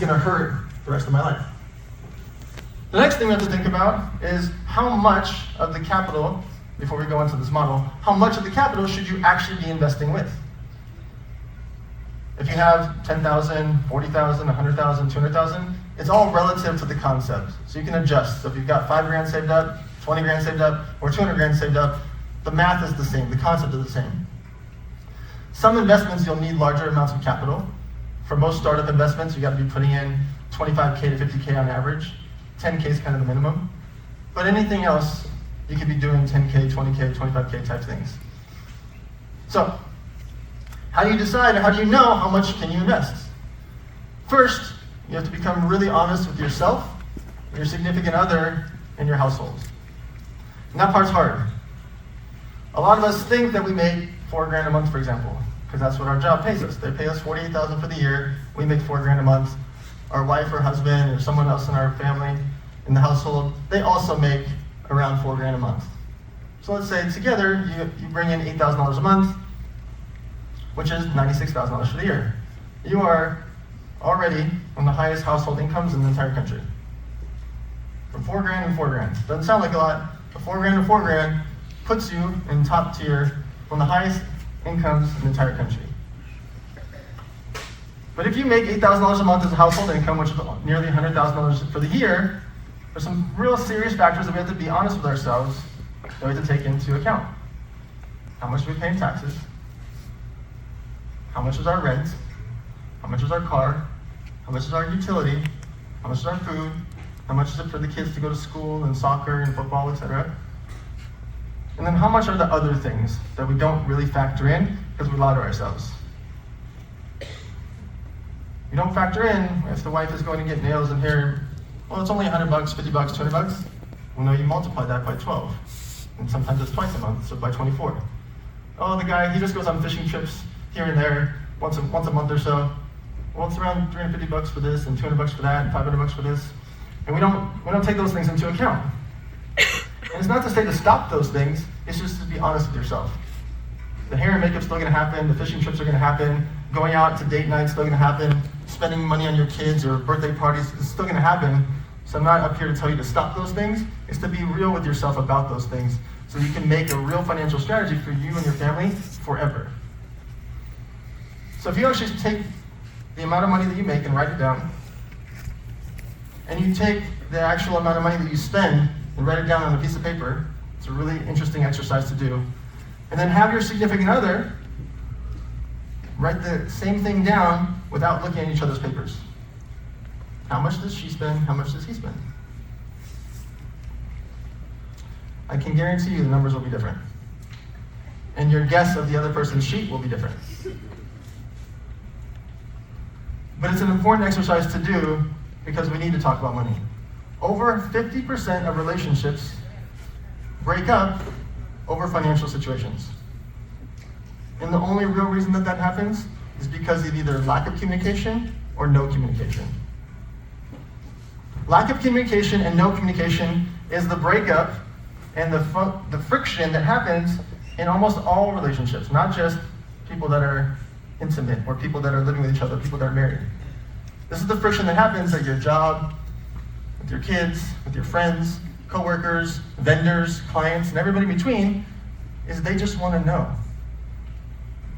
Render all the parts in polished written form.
gonna hurt the rest of my life. The next thing we have to think about is how much of the capital, before we go into this model, how much of the capital should you actually be investing with? If you have 10,000, 40,000, 100,000, 200,000, it's all relative to the concept. So you can adjust. So if you've got 5 grand saved up, 20 grand saved up, or 200 grand saved up, the math is the same, the concept is the same. Some investments you'll need larger amounts of capital. For most startup investments, you gotta be putting in 25K to 50K on average. 10K is kind of the minimum. But anything else, you could be doing 10K, 20K, 25K type things. So, how do you decide, or how do you know how much can you invest? First, you have to become really honest with yourself, your significant other, and your household. And that part's hard. A lot of us think that we make 4 grand a month, for example, because that's what our job pays us. They pay us 48,000 for the year, we make 4 grand a month. Our wife or husband or someone else in our family, in the household, they also make around 4 grand a month. So let's say together, you bring in $8,000 a month, which is $96,000 for the year. You are already one of the highest household incomes in the entire country. From 4 grand and 4 grand. Doesn't sound like a lot, but 4 grand and 4 grand puts you in top tier, one of the highest incomes in the entire country. But if you make $8,000 a month as a household income, which is nearly $100,000 for the year, there's some real serious factors that we have to be honest with ourselves that we have to take into account. How much do we pay in taxes? How much is our rent? How much is our car? How much is our utility? How much is our food? How much is it for the kids to go to school and soccer and football, etc.? And then how much are the other things that we don't really factor in because we lie to ourselves? You don't factor in if the wife is going to get nails and hair. Well, it's only $100, $50, $200. Well, no, you multiply that by 12. And sometimes it's twice a month, so by 24. Oh, the guy, he just goes on fishing trips here and there, once a month or so. Well, it's around $350 for this, and $200 for that, and $500 for this. And we don't take those things into account. And it's not to say to stop those things, it's just to be honest with yourself. The hair and makeup's still gonna happen, the fishing trips are gonna happen, going out to date night's still gonna happen, spending money on your kids or birthday parties is still gonna happen. So I'm not up here to tell you to stop those things, it's to be real with yourself about those things so you can make a real financial strategy for you and your family forever. So if you actually take the amount of money that you make and write it down, and you take the actual amount of money that you spend and write it down on a piece of paper, it's a really interesting exercise to do, and then have your significant other write the same thing down without looking at each other's papers. How much does she spend? How much does he spend? I can guarantee you the numbers will be different. And your guess of the other person's sheet will be different. But it's an important exercise to do because we need to talk about money. Over 50% of relationships break up over financial situations. And the only real reason that that happens is because of either lack of communication or no communication. Lack of communication and no communication is the breakup and the friction that happens in almost all relationships, not just people that are intimate or people that are living with each other, people that are married. This is the friction that happens at your job, with your kids, with your friends, coworkers, vendors, clients, and everybody in between, is they just want to know.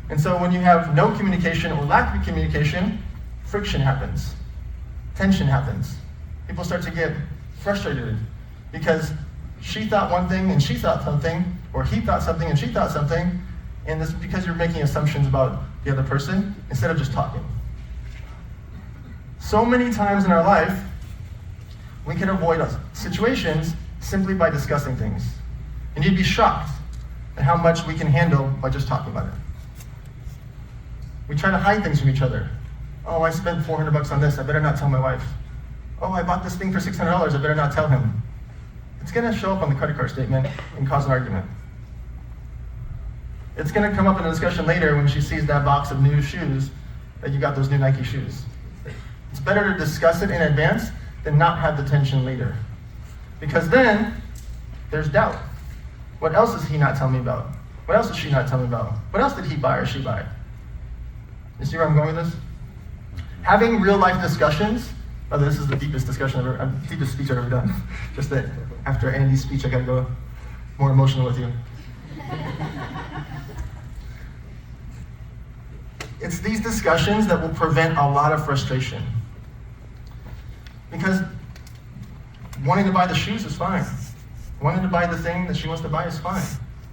And so when you have no communication or lack of communication, friction happens, tension happens. People start to get frustrated because she thought one thing and she thought something, or he thought something and she thought something, and this is because you're making assumptions about the other person instead of just talking. So many times in our life, we can avoid situations simply by discussing things. And you'd be shocked at how much we can handle by just talking about it. We try to hide things from each other. Oh, I spent $400 on this, I better not tell my wife. Oh, I bought this thing for $600, I better not tell him. It's gonna show up on the credit card statement and cause an argument. It's gonna come up in a discussion later when she sees that box of new shoes, that you got those new Nike shoes. It's better to discuss it in advance than not have the tension later. Because then, there's doubt. What else is he not telling me about? What else is she not telling me about? What else did he buy or she buy? You see where I'm going with this? having real life discussions. Oh, this is the deepest discussion deepest speech I've ever done. Just that after Andy's speech, I gotta go more emotional with you. It's these discussions that will prevent a lot of frustration. Because wanting to buy the shoes is fine. Wanting to buy the thing that she wants to buy is fine.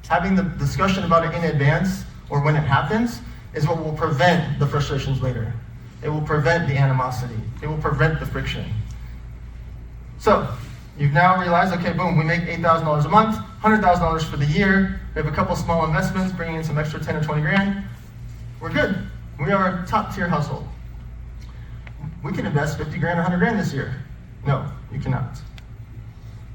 Having the discussion about it in advance or when it happens is what will prevent the frustrations later. It will prevent the animosity. It will prevent the friction. So, you've now realized, okay, boom, we make $8,000 a month, $100,000 for the year. We have a couple small investments, bringing in some extra 10 or 20 grand. We're good. We are a top tier household. We can invest 50 grand, 100 grand this year. No, you cannot.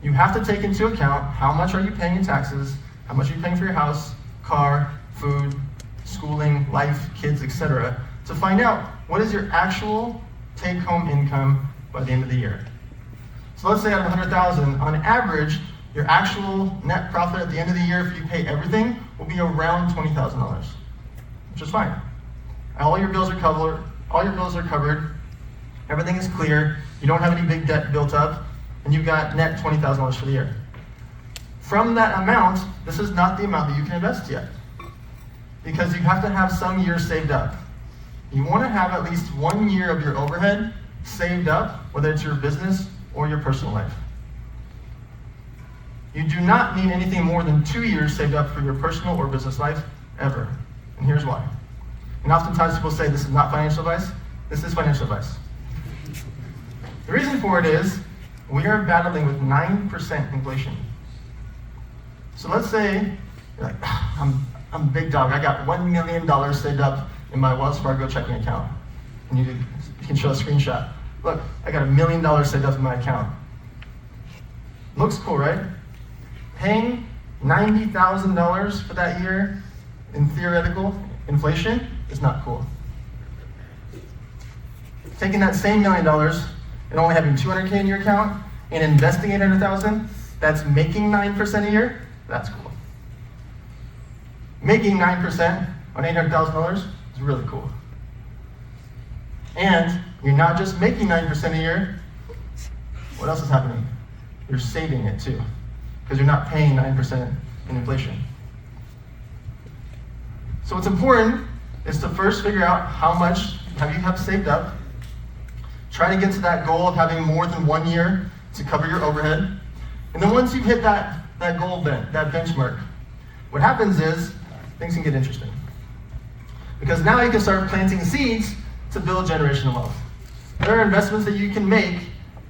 You have to take into account how much are you paying in taxes, how much are you paying for your house, car, food, schooling, life, kids, etc., to find out what is your actual take-home income by the end of the year. So let's say out of 100,000, on average, your actual net profit at the end of the year, if you pay everything, will be around $20,000, which is fine. All your bills are covered. Everything is clear. You don't have any big debt built up, and you've got net $20,000 for the year. From that amount, this is not the amount that you can invest yet, because you have to have some years saved up. You want to have at least 1 year of your overhead saved up, whether it's your business or your personal life. You do not need anything more than 2 years saved up for your personal or business life, ever. And here's why. And oftentimes people say this is not financial advice. This is financial advice. The reason for it is we are battling with 9% inflation. So let's say you're like, I'm big dog. I got $1 million saved up in my Wells Fargo checking account. And you can show a screenshot. Look, I got $1 million saved up in my account. Looks cool, right? Paying $90,000 for that year in theoretical inflation is not cool. Taking that same $1 million and only having $200K in your account and investing $800,000, that's making 9% a year, that's cool. Making 9% on $800,000 is really cool. And you're not just making 9% a year, what else is happening? You're saving it too, because you're not paying 9% in inflation. So what's important is to first figure out how much you have saved up. Try to get to that goal of having more than 1 year to cover your overhead. And then once you've hit that goal, that benchmark, what happens is things can get interesting. Because now you can start planting seeds to build generational wealth. There are investments that you can make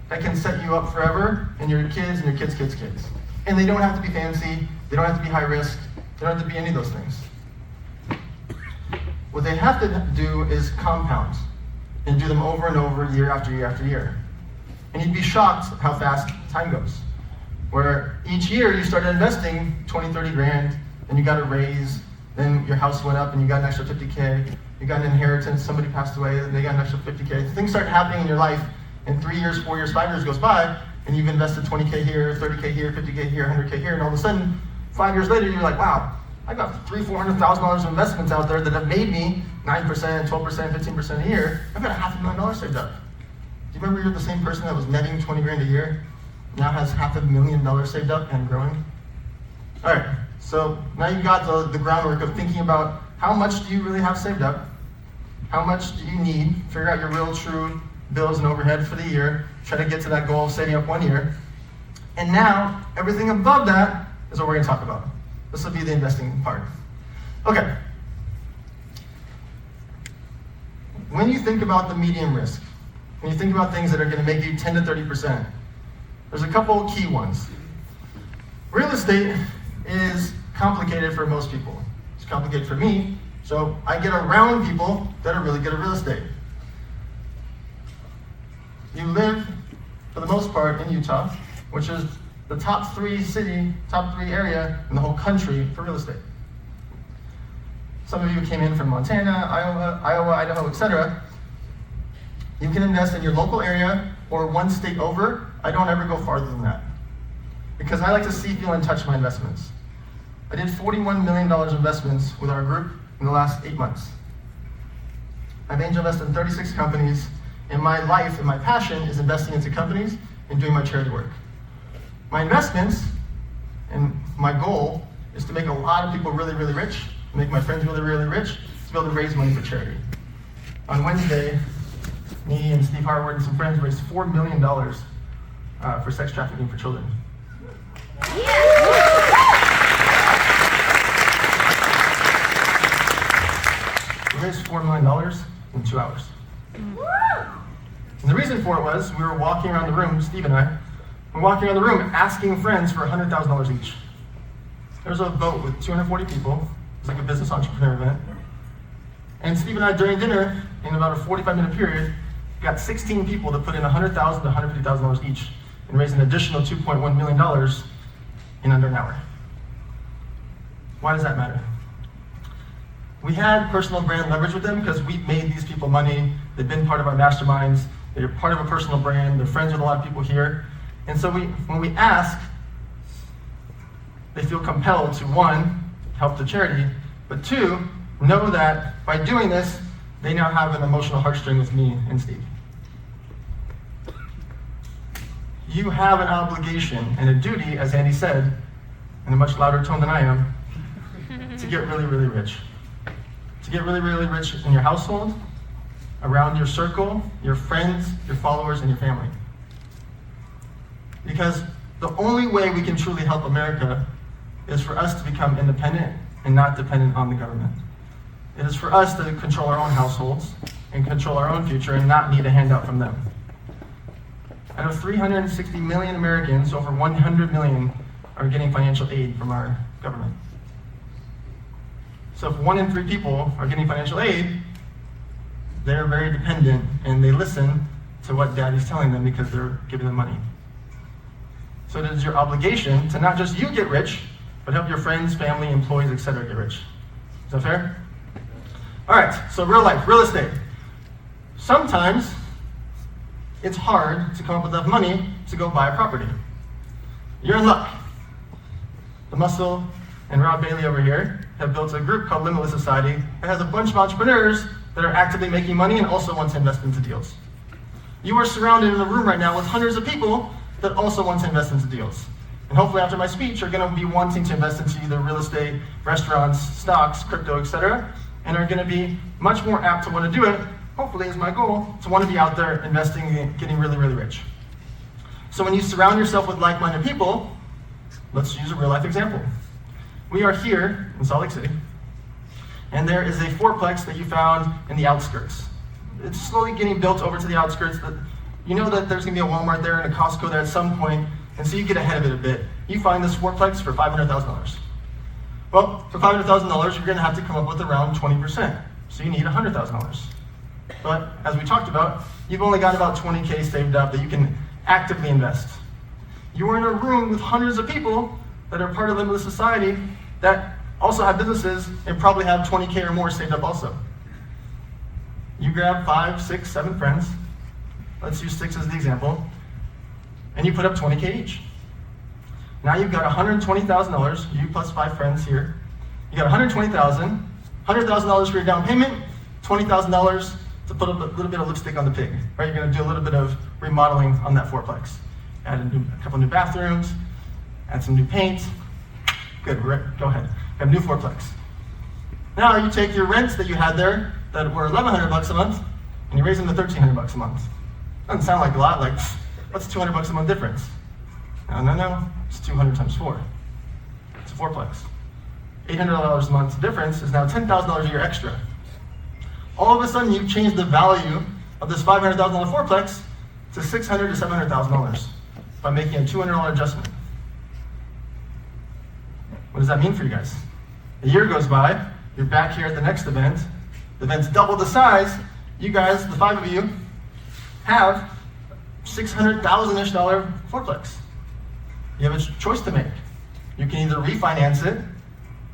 that can set you up forever and your kids and your kids' kids' kids. And they don't have to be fancy, they don't have to be high risk, they don't have to be any of those things. What they have to do is compound and do them over and over, year after year after year. And you'd be shocked how fast time goes. Where each year you started investing 20, 30 grand, and you got a raise, then your house went up and you got an extra 50K, you got an inheritance, somebody passed away, and they got an extra 50K. Things start happening in your life, and 3 years, 4 years, 5 years goes by, and you've invested 20K here, 30K here, 50K here, 100K here, and all of a sudden, 5 years later, you're like, wow, I got $300,000, $400,000 of investments out there that have made me 9%, 12%, 15% a year. I've got $500,000 saved up. Do you remember you're the same person that was netting 20 grand a year, now has $500,000 saved up and growing? All right, so now you've got the groundwork of thinking about how much do you really have saved up, how much do you need, figure out your real true bills and overhead for the year, try to get to that goal of saving up 1 year. And now, everything above that is what we're gonna talk about. This will be the investing part. Okay. When you think about the medium risk, when you think about things that are gonna make you 10 to 30%, there's a couple of key ones. Real estate is complicated for most people. It's complicated for me, so I get around people that are really good at real estate. You live, for the most part, in Utah, which is the top 3 area in the whole country for real estate. Some of you came in from Montana, Iowa, Idaho, etc. You can invest in your local area or 1 state over. I don't ever go farther than that, because I like to see, feel, and touch my investments. I did $41 million investments with our group in the last 8 months. I've angel invested in 36 companies, And my life and my passion is investing into companies and doing my charity work. My investments and my goal is to make a lot of people really, really rich, make my friends really, really rich, to be able to raise money for charity. On Wednesday, me and Steve Harward and some friends raised $4 million for sex trafficking for children. We raised $4 million in 2 hours. And the reason for it was we were walking around the room, Steve and I, we're walking around the room asking friends for $100,000 each. There was a vote with 240 people. It was like a business entrepreneur event. And Steve and I, during dinner, in about a 45-minute period, got 16 people to put in $100,000 to $150,000 each and raise an additional $2.1 million in under an hour. Why does that matter? We had personal brand leverage with them because we made these people money. They've been part of our masterminds. They're part of a personal brand. They're friends with a lot of people here. And so when we ask, they feel compelled to, one, help the charity, but two, know that by doing this, they now have an emotional heartstring with me and Steve. You have an obligation and a duty, as Andy said, in a much louder tone than I am, to get really, really rich. To get really, really rich in your household, around your circle, your friends, your followers, and your family. Because the only way we can truly help America is for us to become independent and not dependent on the government. It is for us to control our own households and control our own future and not need a handout from them. Out of 360 million Americans, over 100 million are getting financial aid from our government. So if 1 in 3 people are getting financial aid, they're very dependent and they listen to what daddy's telling them because they're giving them money. So it is your obligation to not just you get rich, but help your friends, family, employees, etc. get rich. Is that fair? All right, so real life, real estate. Sometimes it's hard to come up with enough money to go buy a property. You're in luck. The Muscle and Rob Bailey over here have built a group called Limitless Society that has a bunch of entrepreneurs that are actively making money and also want to invest into deals. You are surrounded in a room right now with hundreds of people that also want to invest into deals. And hopefully after my speech, you're going to be wanting to invest into either real estate, restaurants, stocks, crypto, etc., and are going to be much more apt to want to do it, hopefully is my goal, to want to be out there investing and getting really, really rich. So when you surround yourself with like-minded people, let's use a real-life example. We are here in Salt Lake City, and there is a fourplex that you found in the outskirts. It's slowly getting built over to the outskirts. But you know that there's going to be a Walmart there and a Costco there at some point, and so you get ahead of it a bit. You find this fourplex for $500,000. Well, for $500,000, you're going to have to come up with around 20%. So you need $100,000. But as we talked about, you've only got about 20K saved up that you can actively invest. You are in a room with hundreds of people that are part of Limitless Society that also have businesses and probably have 20K or more saved up also. You grab 5, 6, 7 friends, let's use 6 as the example, and you put up 20K each. Now you've got $120,000, you plus 5 friends here. You got $120,000, $100,000 for your down payment, $20,000 to put a little bit of lipstick on the pig, right? You're gonna do a little bit of remodeling on that fourplex. Add a couple new bathrooms, add some new paint. Good, go ahead. Have a new fourplex. Now you take your rents that you had there that were $1,100 a month, and you raise them to $1,300 a month. Doesn't sound like a lot, like, what's $200 a month difference? No, it's 200 times 4. It's a fourplex. $800 a month difference is now $10,000 a year extra. All of a sudden, you've changed the value of this $500,000 fourplex to $600,000 to $700,000 by making a $200 adjustment. What does that mean for you guys? A year goes by, you're back here at the next event, the event's double the size, you guys, the 5 of you, have $600,000-ish fourplex. You have a choice to make. You can either refinance it,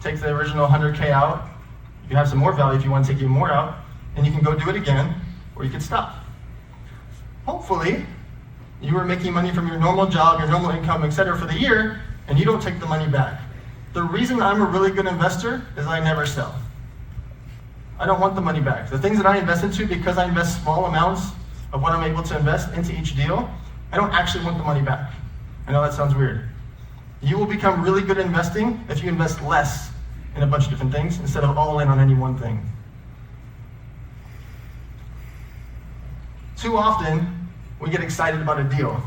take the original 100K out, you can have some more value if you want to take even more out, and you can go do it again, or you can stop. Hopefully, you were making money from your normal job, your normal income, etc. for the year, and you don't take the money back. The reason I'm a really good investor is I never sell. I don't want the money back. The things that I invest into, because I invest small amounts of what I'm able to invest into each deal, I don't actually want the money back. I know that sounds weird. You will become really good at investing if you invest less in a bunch of different things instead of all in on any one thing. Too often, we get excited about a deal.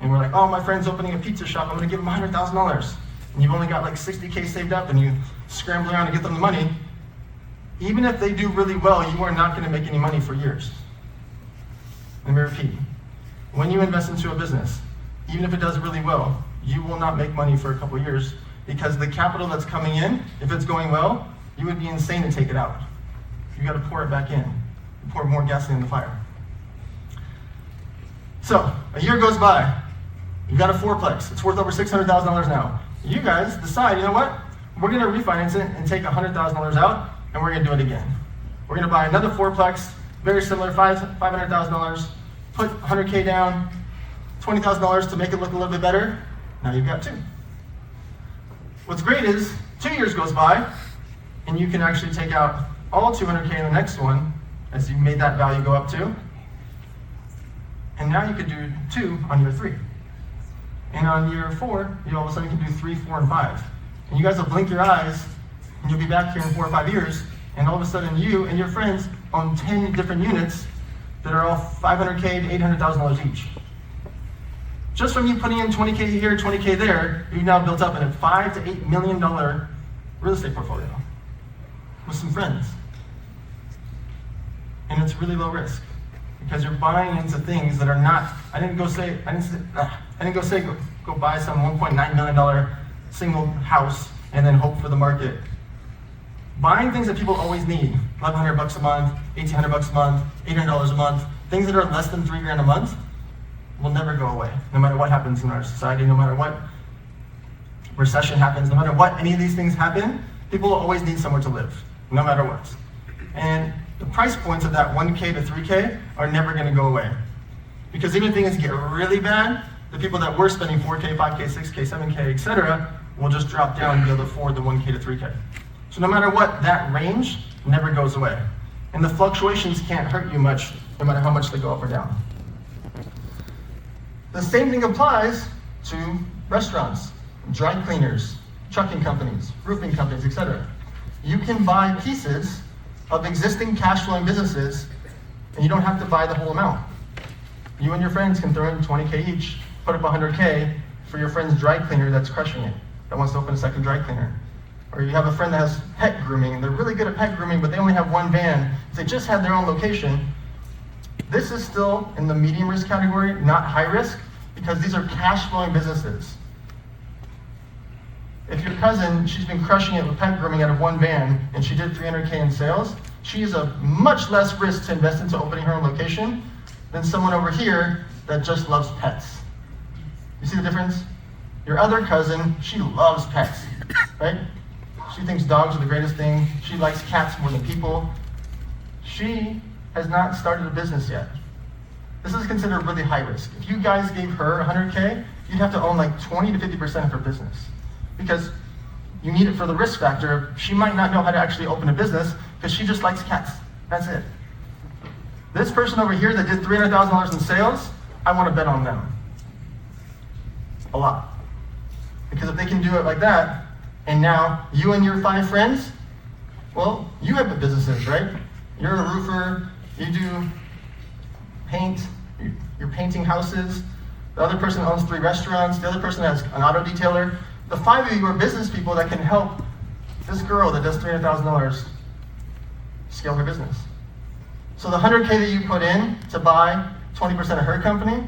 And we're like, oh, my friend's opening a pizza shop, I'm gonna give him $100,000. And you've only got like 60K saved up and you scramble around to get them the money. Even if they do really well, you are not gonna make any money for years. Let me repeat. When you invest into a business, even if it does really well, you will not make money for a couple of years because the capital that's coming in, if it's going well, you would be insane to take it out. You gotta pour it back in. You pour more gasoline in the fire. So, a year goes by. You've got a fourplex. It's worth over $600,000 now. You guys decide, you know what? We're gonna refinance it and take $100,000 out, and we're gonna do it again. We're gonna buy another fourplex, very similar, $500,000, put $100K down, $20,000 to make it look a little bit better. Now you've got two. What's great is 2 years goes by, and you can actually take out all $200K in the next one, as you made that value go up too. And now you could do 2 on year 3. And on year 4, you all of a sudden can do 3, 4, and 5. And you guys will blink your eyes, and you'll be back here in 4 or 5 years, and all of a sudden you and your friends own 10 different units that are all $500K to $800,000 each. Just from you putting in 20K here, 20K there, you've now built up in a $5 to $8 million real estate portfolio with some friends. And it's really low risk because you're buying into things that are not. I didn't go buy some $1.9 million single house and then hope for the market. Buying things that people always need, $1,100 a month, $1,800 a month, $800 a month, things that are less than $3,000 a month, will never go away, no matter what happens in our society, no matter what recession happens, no matter what any of these things happen, people will always need somewhere to live, no matter what. And the price points of that 1K to 3K are never gonna go away. Because even if things get really bad, the people that were spending 4K, 5K, 6K, 7K, etc., will just drop down and be able to afford the 1K to 3K. So no matter what, that range never goes away. And the fluctuations can't hurt you much, no matter how much they go up or down. The same thing applies to restaurants, dry cleaners, trucking companies, roofing companies, etc. You can buy pieces of existing cash flowing businesses and you don't have to buy the whole amount. You and your friends can throw in 20K each, put up 100K for your friend's dry cleaner that's crushing it, that wants to open a second dry cleaner. Or you have a friend that has pet grooming and they're really good at pet grooming, but they only have one van. If they just had their own location, this is still in the medium risk category, not high risk, because these are cash flowing businesses. If your cousin, she's been crushing it with pet grooming out of one van and she did 300K in sales, she's a much less risk to invest into opening her own location than someone over here that just loves pets. You see the difference? Your other cousin, she loves pets, right? She thinks dogs are the greatest thing. She likes cats more than people. She has not started a business yet. This is considered really high risk. If you guys gave her 100K, you'd have to own like 20 to 50% of her business. Because you need it for the risk factor. She might not know how to actually open a business because she just likes cats. That's it. This person over here that did $300,000 in sales, I want to bet on them. A lot. Because if they can do it like that, and now you and your 5 friends, well, you have businesses, right? You're a roofer, you do paint, you're painting houses. The other person owns 3 restaurants, the other person has an auto detailer. The 5 of you are business people that can help this girl that does $300,000 scale her business. So the 100K that you put in to buy 20% of her company,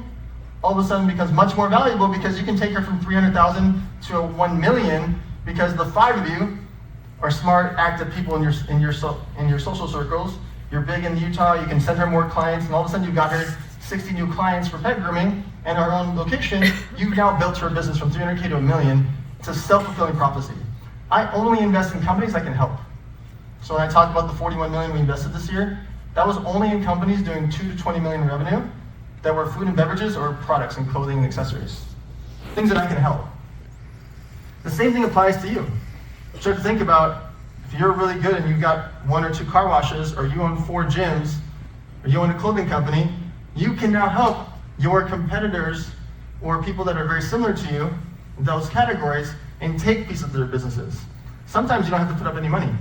all of a sudden becomes much more valuable because you can take her from 300,000 to a 1 million because the 5 of you are smart, active people in your social circles. You're big in Utah, you can send her more clients, and all of a sudden you've got her 60 new clients for pet grooming and her own location. You've now built her business from 300K to 1 million. It's a self-fulfilling prophecy. I only invest in companies I can help. So when I talk about the 41 million we invested this year, that was only in companies doing 2 to 20 million revenue that were food and beverages or products and clothing and accessories. Things that I can help. The same thing applies to you. Start to think about if you're really good and you've got 1 or 2 car washes, or you own 4 gyms, or you own a clothing company, You can now help your competitors or people that are very similar to you in those categories and take pieces of their businesses. Sometimes you don't have to put up any money.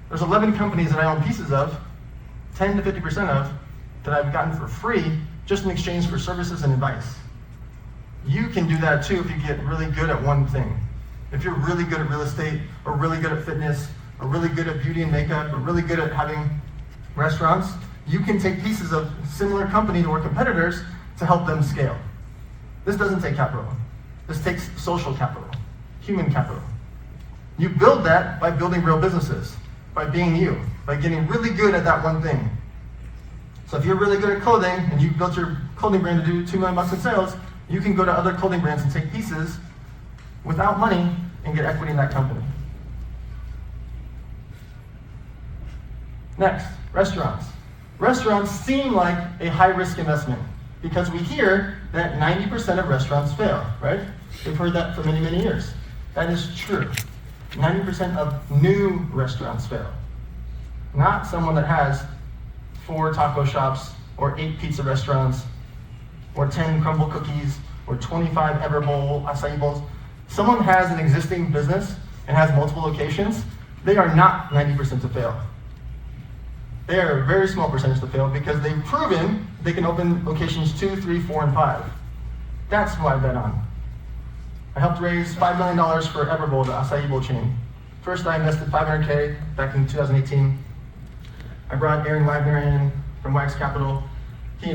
There's 11 companies that I own pieces of, 10 to 50% of, that I've gotten for free just in exchange for services and advice. You can do that too if you get really good at one thing. If you're really good at real estate, or really good at fitness, or really good at beauty and makeup, or really good at having restaurants, you can take pieces of similar companies or competitors to help them scale. This doesn't take capital. This takes social capital, human capital. You build that by building real businesses, by being you, by getting really good at that one thing. So if you're really good at clothing and you built your clothing brand to do $2 million in sales, you can go to other clothing brands and take pieces without money and get equity in that company. Next, restaurants. Restaurants seem like a high-risk investment because we hear that 90% of restaurants fail, right? We've heard that for many, many years. That is true. 90% of new restaurants fail. Not someone that has 4 taco shops, or 8 pizza restaurants, or 10 crumble cookies, or 25 Everbowl acai bowls. Someone has an existing business and has multiple locations, they are not 90% to fail. They are a very small percentage to fail because they've proven they can open locations 2, 3, 4, and 5. That's who I bet on. I helped raise $5 million for Everbowl, the acai bowl chain. First, I invested $500K back in 2018. I brought Aaron Wagner in from Wax Capital. He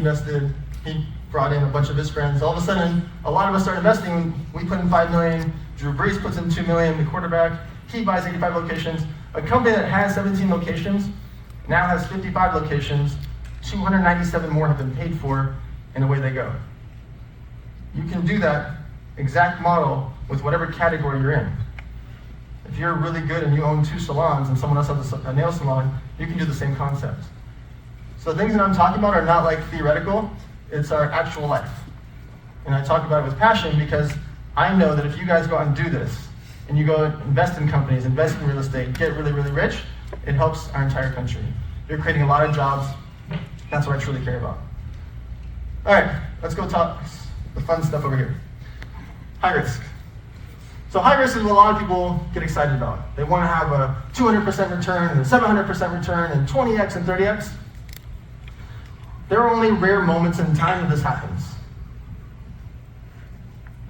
brought in a bunch of his friends. All of a sudden, a lot of us start investing. We put in $5 million. Drew Brees puts in $2 million, the quarterback. He buys 85 locations. A company that has 17 locations now has 55 locations. 297 more have been paid for, and away they go. You can do that exact model with whatever category you're in. If you're really good and you own 2 salons and someone else has a nail salon, you can do the same concept. So the things that I'm talking about are not like theoretical, it's our actual life. And I talk about it with passion because I know that if you guys go out and do this, and you go invest in companies, invest in real estate, get really, really rich, it helps our entire country. You're creating a lot of jobs. That's what I truly care about. All right, let's go talk the fun stuff over here. High risk. So high risk is what a lot of people get excited about. They want to have a 200% return, and a 700% return, and 20x and 30x. There are only rare moments in time that this happens.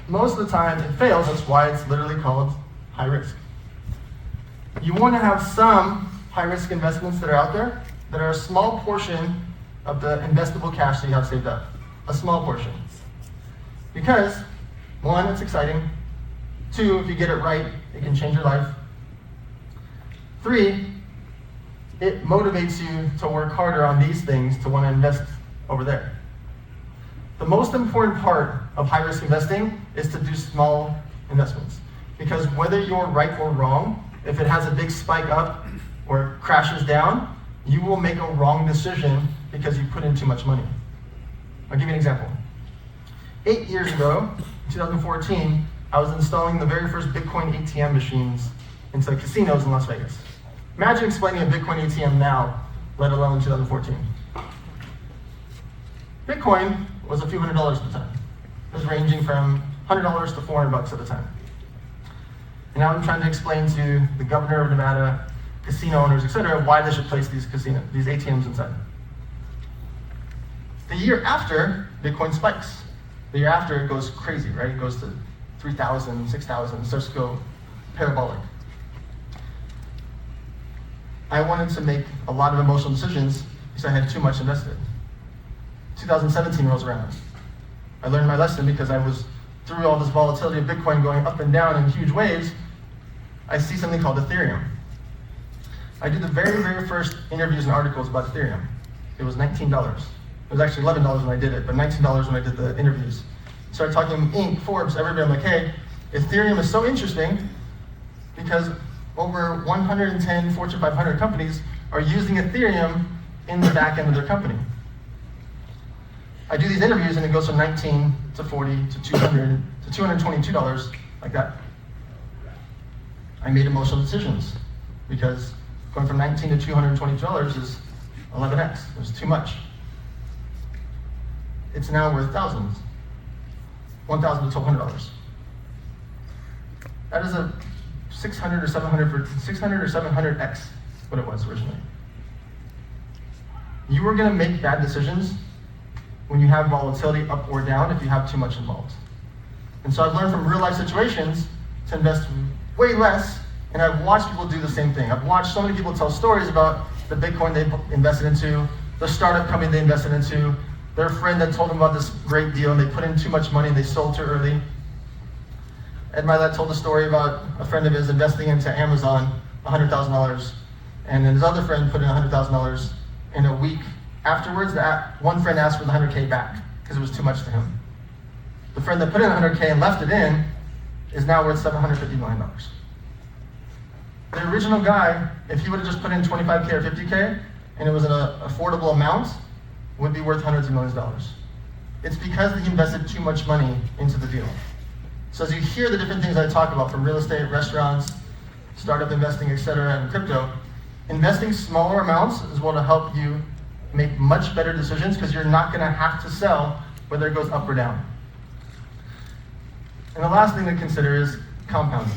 Most of the time it fails, that's why it's literally called high risk. You want to have some high risk investments that are out there that are a small portion of the investable cash that you have saved up. A small portion. Because, 1, it's exciting. 2, if you get it right, it can change your life. 3, it motivates you to work harder on these things to want to invest over there. The most important part of high risk investing is to do small investments. Because whether you're right or wrong, if it has a big spike up or crashes down, you will make a wrong decision because you put in too much money. I'll give you an example. 8 years ago, in 2014, I was installing the very first Bitcoin ATM machines into casinos in Las Vegas. Imagine explaining a Bitcoin ATM now, let alone in 2014. Bitcoin was a few $100s at the time. It was ranging from $100 to $400 at the time. And now I'm trying to explain to the governor of Nevada, casino owners, etc., why they should place these ATMs inside. The year after, Bitcoin spikes. The year after, it goes crazy, right? It goes to 3,000, 6,000, starts to go parabolic. I wanted to make a lot of emotional decisions because I had too much invested. 2017 rolls around. I learned my lesson because I was through all this volatility of Bitcoin going up and down in huge waves. I see something called Ethereum. I did the very, very first interviews and articles about Ethereum. It was $19. It was actually $11 when I did it, but $19 when I did the interviews. Started talking to Inc., Forbes, everybody. I'm like, hey, Ethereum is so interesting because over 110 Fortune 500 companies are using Ethereum in the back end of their company. I do these interviews and it goes from 19 to 40 to 200 to $222, like that. I made emotional decisions because going from 19 to $222 is 11x. It was too much. it's now worth thousands. $1,000 to $1,200. That is a 600 or 700x what it was originally. You are going to make bad decisions when you have volatility up or down if you have too much involved. And so I've learned from real life situations to invest way less, and I've watched people do the same thing. I've watched so many people tell stories about the Bitcoin they invested into, the startup company they invested into, their friend that told them about this great deal and they put in too much money and they sold too early. Ed Milet told a story about a friend of his investing into Amazon $100,000, and then his other friend put in $100,000. In a week afterwards, that one friend asked for the 100K back because it was too much to him. The friend that put in 100K and left it in is now worth $750 million. The original guy, if he would have just put in 25K or 50K and it was an affordable amount, would be worth hundreds of millions of dollars. It's because he invested too much money into the deal. So as you hear the different things I talk about, from real estate, restaurants, startup investing, etc., and crypto, investing smaller amounts is what will help you make much better decisions because you're not going to have to sell whether it goes up or down. And the last thing to consider is compounding.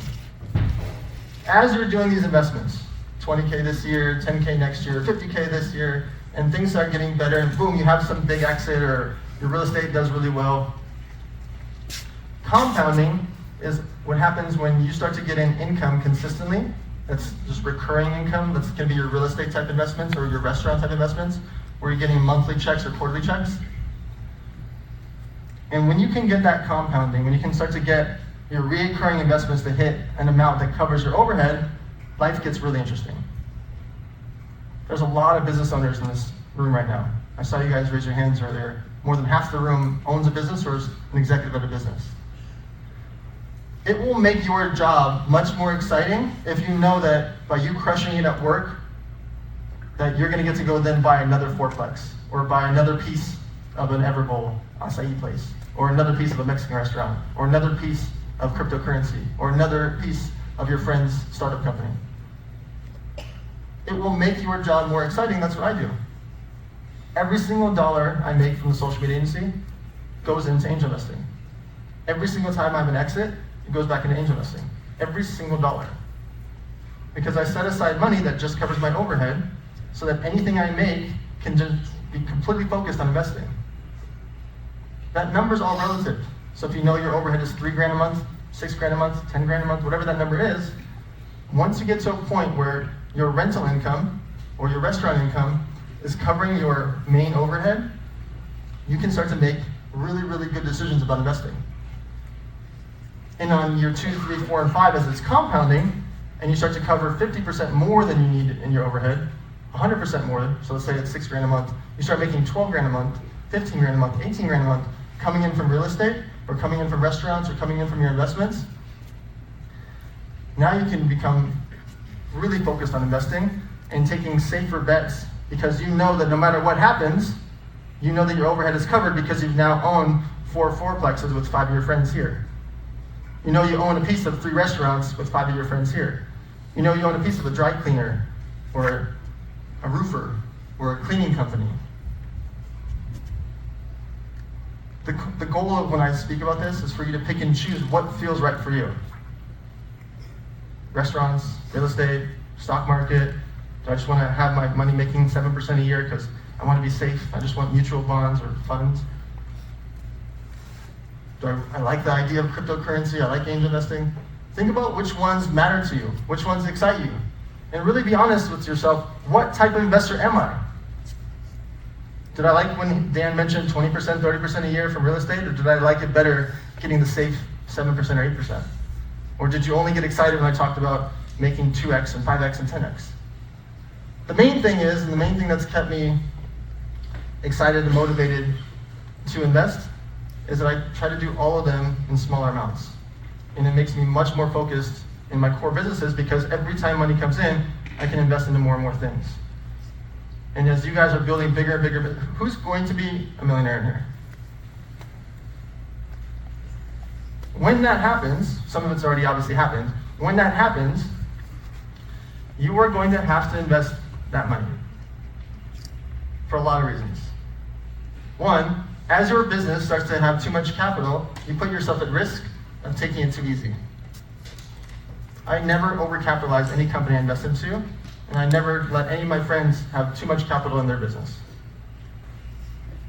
As you're doing these investments, 20K this year, 10K next year, 50K this year, and things start getting better, and boom, you have some big exit, or your real estate does really well. Compounding is what happens when you start to get in income consistently. That's just recurring income. That's going to be your real estate type investments or your restaurant type investments, where you're getting monthly checks or quarterly checks. And when you can get that compounding, when you can start to get your recurring investments to hit an amount that covers your overhead, life gets really interesting. There's a lot of business owners in this room right now. I saw you guys raise your hands earlier. More than half the room owns a business or is an executive of a business. It will make your job much more exciting if you know that by you crushing it at work, that you're going to get to go then buy another fourplex, or buy another piece of an Everbowl acai place, or another piece of a Mexican restaurant, or another piece of cryptocurrency, or another piece of your friend's startup company. It will make your job more exciting. That's what I do. Every single dollar I make from the social media agency goes into angel investing. Every single time I have an exit, it goes back into angel investing. Every single dollar. Because I set aside money that just covers my overhead so that anything I make can just be completely focused on investing. That number's all relative. So if you know your overhead is $3,000 a month, $6,000 a month, $10,000 a month, whatever that number is, once you get to a point where your rental income or your restaurant income is covering your main overhead, you can start to make really, really good decisions about investing. And on year 2, 3, 4, and 5, as it's compounding, and you start to cover 50% more than you need in your overhead, 100% more, so let's say it's $6,000 a month, you start making $12,000 a month, $15,000 a month, $18,000 a month, coming in from real estate, or coming in from restaurants, or coming in from your investments. Now you can become really focused on investing and taking safer bets, because you know that no matter what happens, you know that your overhead is covered because you've now owned 4 fourplexes with 5 of your friends here. You know you own a piece of 3 restaurants with 5 of your friends here. You know you own a piece of a dry cleaner, or a roofer, or a cleaning company. The goal of when I speak about this is for you to pick and choose what feels right for you. Restaurants, real estate, stock market. Do I just want to have my money making 7% a year because I want to be safe? I just want mutual bonds or funds. I like the idea of cryptocurrency. I like angel investing. Think about which ones matter to you, which ones excite you. And really be honest with yourself, what type of investor am I? Did I like when Dan mentioned 20%, 30% a year from real estate, or did I like it better getting the safe 7% or 8%? Or did you only get excited when I talked about making 2x and 5x and 10x? The main thing is, and the main thing that's kept me excited and motivated to invest, is that I try to do all of them in smaller amounts. And it makes me much more focused in my core businesses, because every time money comes in, I can invest into more and more things. And as you guys are building bigger and bigger, who's going to be a millionaire in here? When that happens, some of it's already obviously happened, when that happens, you are going to have to invest that money for a lot of reasons. One, As your business starts to have too much capital, you put yourself at risk of taking it too easy. I never overcapitalized any company I invested into, and I never let any of my friends have too much capital in their business.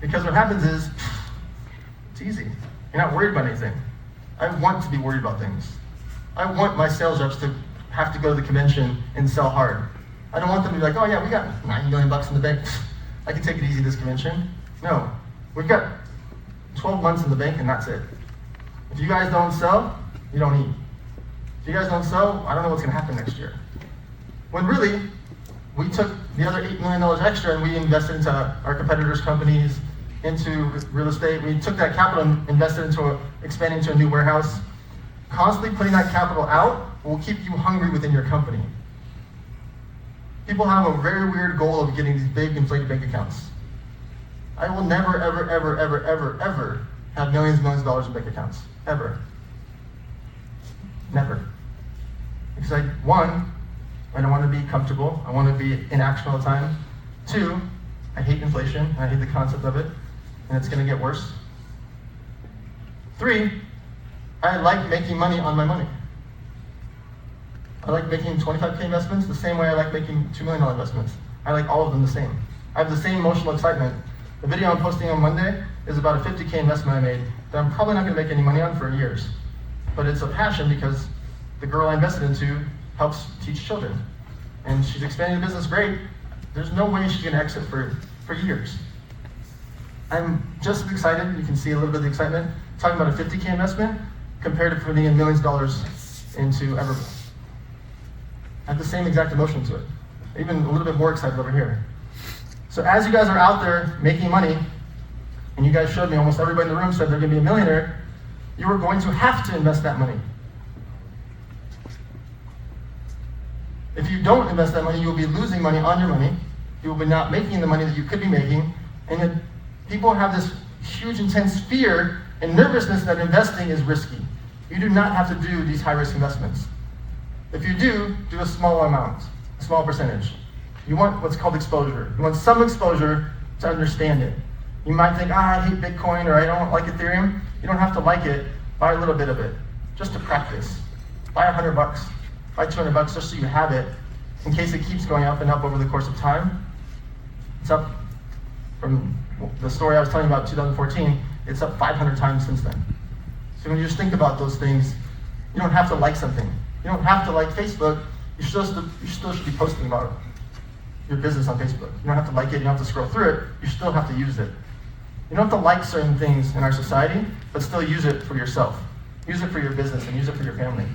Because what happens is, it's easy. You're not worried about anything. I want to be worried about things. I want my sales reps to have to go to the convention and sell hard. I don't want them to be like, oh yeah, we got $9 million in the bank. I can take it easy this convention. No, we've got 12 months in the bank and that's it. If you guys don't sell, you don't eat. If you guys don't sell, I don't know what's gonna happen next year. When really, we took the other $8 million extra and we invested into our competitors' companies, into real estate. We took that capital and invested into expanding to a new warehouse. Constantly putting that capital out will keep you hungry within your company. People have a very weird goal of getting these big inflated bank accounts. I will never, ever, ever, ever, ever, ever have millions and millions of dollars in bank accounts. Ever. Never. Because one, I don't want to be comfortable. I want to be in action all the time. Two, I hate inflation, and I hate the concept of it, and it's going to get worse. Three, I like making money on my money. I like making 25K investments the same way I like making $2 million investments. I like all of them the same. I have the same emotional excitement. The video I'm posting on Monday is about a 50K investment I made that I'm probably not going to make any money on for years. But it's a passion because the girl I invested into helps teach children. And she's expanding the business great. There's no way she's going to exit for years. I'm just as excited, you can see a little bit of the excitement, talking about a 50K investment compared to putting in millions of dollars into Everbull. I have the same exact emotion to it. Even a little bit more excited over here. So as you guys are out there making money, and you guys showed me almost everybody in the room said they're going to be a millionaire, you are going to have to invest that money. If you don't invest that money, you will be losing money on your money. You will be not making the money that you could be making. And then people have this huge, intense fear and nervousness that investing is risky. You do not have to do these high-risk investments. If you do a small amount, a small percentage. You want what's called exposure. You want some exposure to understand it. You might think, I hate Bitcoin or I don't like Ethereum. You don't have to like it. Buy a little bit of it, just to practice. Buy $100, buy $200 just so you have it in case it keeps going up and up over the course of time. It's up from the story I was telling you about 2014, it's up 500 times since then. So when you just think about those things, you don't have to like something. You don't have to like Facebook. You still should be posting about your business on Facebook. You don't have to like it, you don't have to scroll through it, you still have to use it. You don't have to like certain things in our society, but still use it for yourself. Use it for your business and use it for your family.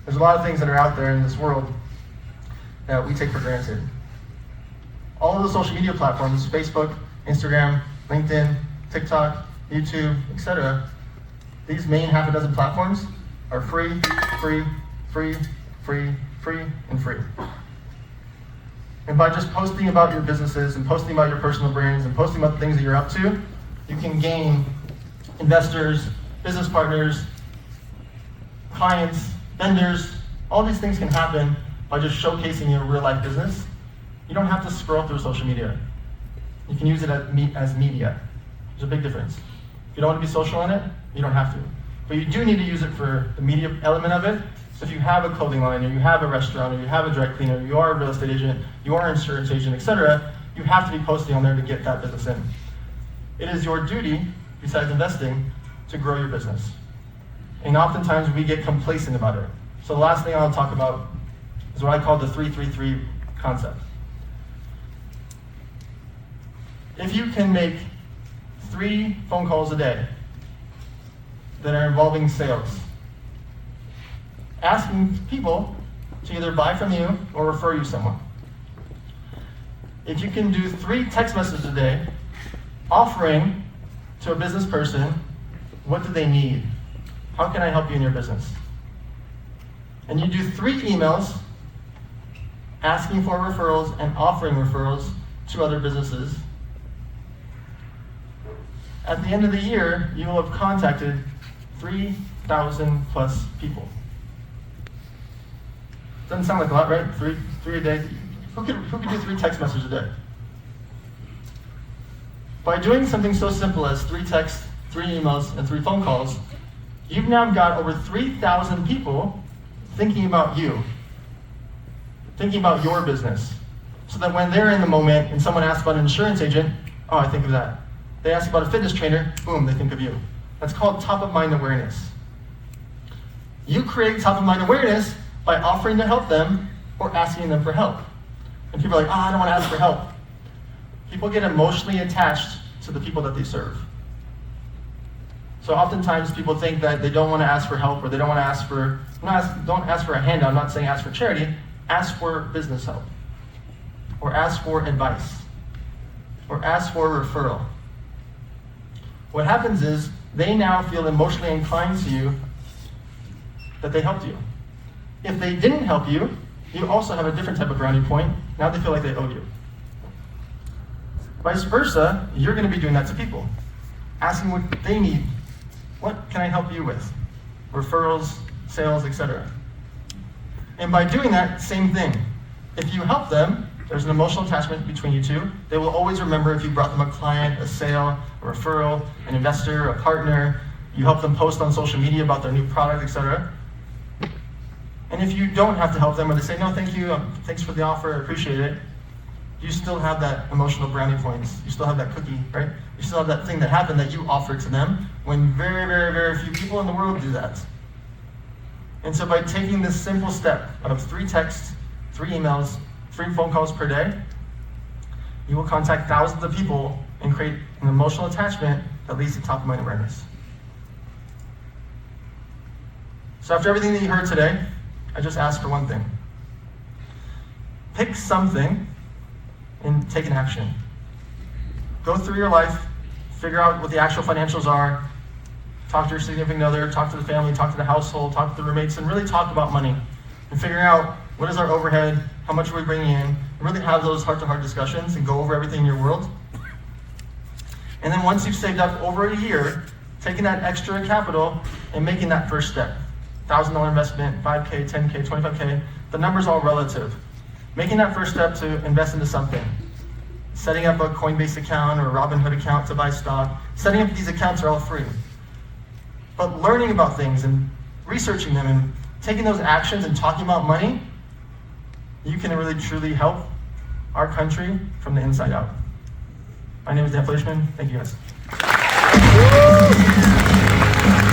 There's a lot of things that are out there in this world that we take for granted. All of the social media platforms, Facebook, Instagram, LinkedIn, TikTok, YouTube, etc., these main half a dozen platforms are free, free, free, free, free, and free. And by just posting about your businesses and posting about your personal brands and posting about the things that you're up to, you can gain investors, business partners, clients, vendors. All these things can happen by just showcasing your real life business. You don't have to scroll through social media. You can use it as media. There's a big difference. If you don't want to be social on it, you don't have to. But you do need to use it for the media element of it. So if you have a clothing line, or you have a restaurant, or you have a dry cleaner, you are a real estate agent, you are an insurance agent, etc., you have to be posting on there to get that business in. It is your duty, besides investing, to grow your business. And oftentimes we get complacent about it. So the last thing I'll talk about is what I call the 3-3-3 concept. If you can make 3 phone calls a day that are involving sales, asking people to either buy from you or refer you someone. If you can do 3 text messages a day, offering to a business person, what do they need? How can I help you in your business? And you do 3 emails, asking for referrals and offering referrals to other businesses. At the end of the year, you will have contacted 3,000 plus people. Doesn't sound like a lot, right? Three a day. Who could do 3 text messages a day? By doing something so simple as 3 texts, 3 emails, and 3 phone calls, you've now got over 3,000 people thinking about you, thinking about your business. So that when they're in the moment and someone asks about an insurance agent, oh, I think of that. They ask about a fitness trainer, boom, they think of you. That's called top-of-mind awareness. You create top-of-mind awareness by offering to help them or asking them for help. And people are like, I don't want to ask for help. People get emotionally attached to the people that they serve. So oftentimes people think that they don't want to ask for help, or they don't want to ask for, don't ask for a handout. I'm not saying ask for charity. Ask for business help, or ask for advice, or ask for a referral. What happens is they now feel emotionally inclined to you that they helped you. If they didn't help you, you also have a different type of grounding point. Now they feel like they owe you. Vice versa, you're going to be doing that to people, asking what they need. What can I help you with? Referrals, sales, etc. And by doing that, same thing. If you help them, there's an emotional attachment between you two. They will always remember if you brought them a client, a sale, a referral, an investor, a partner. You help them post on social media about their new product, etc. And if you don't have to help them, or they say, no, thank you, thanks for the offer, I appreciate it, you still have that emotional brownie points. You still have that cookie, right? You still have that thing that happened that you offered to them, when very, very, very few people in the world do that. And so by taking this simple step of 3 texts, 3 emails, 3 phone calls per day, you will contact thousands of people and create an emotional attachment that leads to top-of-mind awareness. So after everything that you heard today, I just ask for one thing. Pick something and take an action. Go through your life, figure out what the actual financials are, talk to your significant other, talk to the family, talk to the household, talk to the roommates, and really talk about money. And figuring out what is our overhead, how much are we bringing in, and really have those heart-to-heart discussions and go over everything in your world. And then once you've saved up over a year, taking that extra capital and making that first step. $1,000 investment, 5K, 10K, 25K, the number's all relative. Making that first step to invest into something. Setting up a Coinbase account or a Robinhood account to buy stock. Setting up these accounts are all free. But learning about things and researching them and taking those actions and talking about money, you can really truly help our country from the inside out. My name is Dan Fleischman. Thank you guys.